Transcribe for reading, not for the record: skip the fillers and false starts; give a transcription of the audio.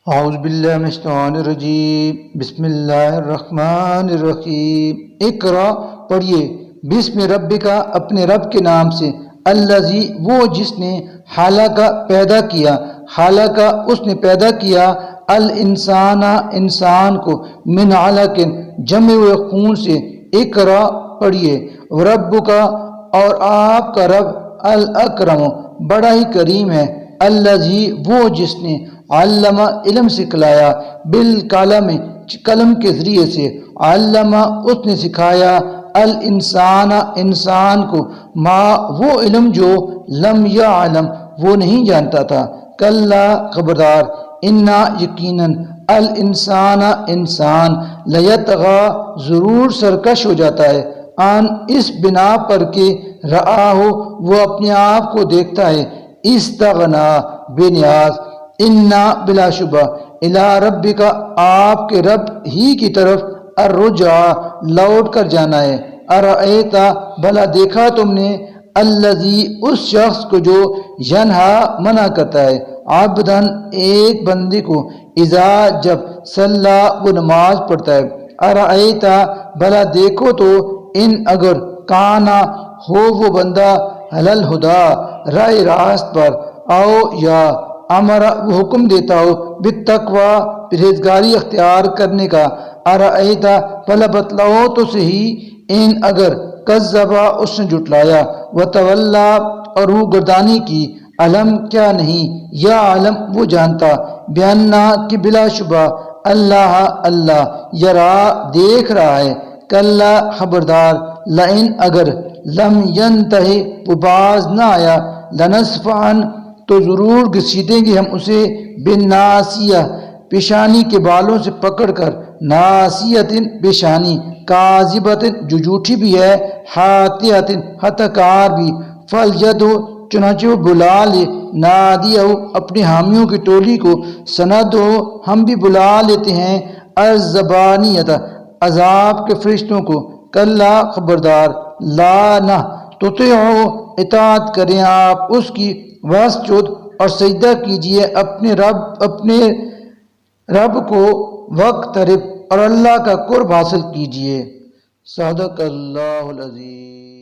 اعوذ باللہ من الشیطان الرجیم بسم اللہ الرحمن الرحیم اقرا پڑھیے بسم ربکا اپنے رب کے نام سے الذی وہ جس نے خلق پیدا کیا خلق اس نے پیدا کیا الانسان انسان کو من علق جمع ہوئے خون سے اقرا پڑھیے ربکا اور آپ کا رب الاکرم بڑا ہی کریم ہے الذی وہ جس نے علم علم سکھلایا بالقلم قلم کے ذریعے سے علم اس نے سکھایا الانسان انسان کو ما وہ علم جو لم یعلم وہ نہیں جانتا تھا کلا خبردار انا یقیناً الانسان انسان لیطغی ضرور سرکش ہو جاتا ہے آن اس بنا پر کہ رآہ وہ اپنے آپ کو دیکھتا ہے استغنا بے نیاز انا بلا شبہ الی ربک آپ کے رب ہی کی طرف الرجع لوٹ کر جانا ہے ارأیتا بھلا دیکھا تم نے الذی اس شخص کو جو ینہا منع کرتا ہے عبدن ایک بندے کو اذا جب صلی وہ نماز پڑھتا ہے ارأیتا بھلا دیکھو تو ان اگر کانا ہو وہ بندہ حلال ہدا راہ راست پر او یا امرا وہ حکم دیتا ہو بالتقوی پرہیزگاری اختیار کرنے کا ارأیتا بھلا بتلاؤ تو صحیح ان اگر کذبا اس نے جھٹلایا وتولا اور وہ گردانی کی علم کیا نہیں یا علم وہ جانتا بیاننا کہ بلا شبہ اللہ اللہ یرا دیکھ رہا ہے کلا خبردار لئن اگر لم ینتہی وہ باز نہ آیا لنصفعن تو ضرور گھسیٹیں گے ہم اسے بالناسیہ پیشانی کے بالوں سے پکڑ کر ناسیت پیشانی کاذبت جو جھوٹی بھی ہے حاتیت ہتکار بھی فلیدعُ چنانچہ وہ بلا لے نادیہ اپنے حامیوں کی ٹولی کو سندعُ ہم بھی بلا لیتے ہیں الزبانیت عذاب کے فرشتوں کو کلا خبردار لا نہ تطیعوا اطاعت کریں آپ اس کی واسجد اور سجدہ کیجئے اپنے رب کو وقترب اور اللہ کا قرب حاصل کیجئے صدق اللہ العظیم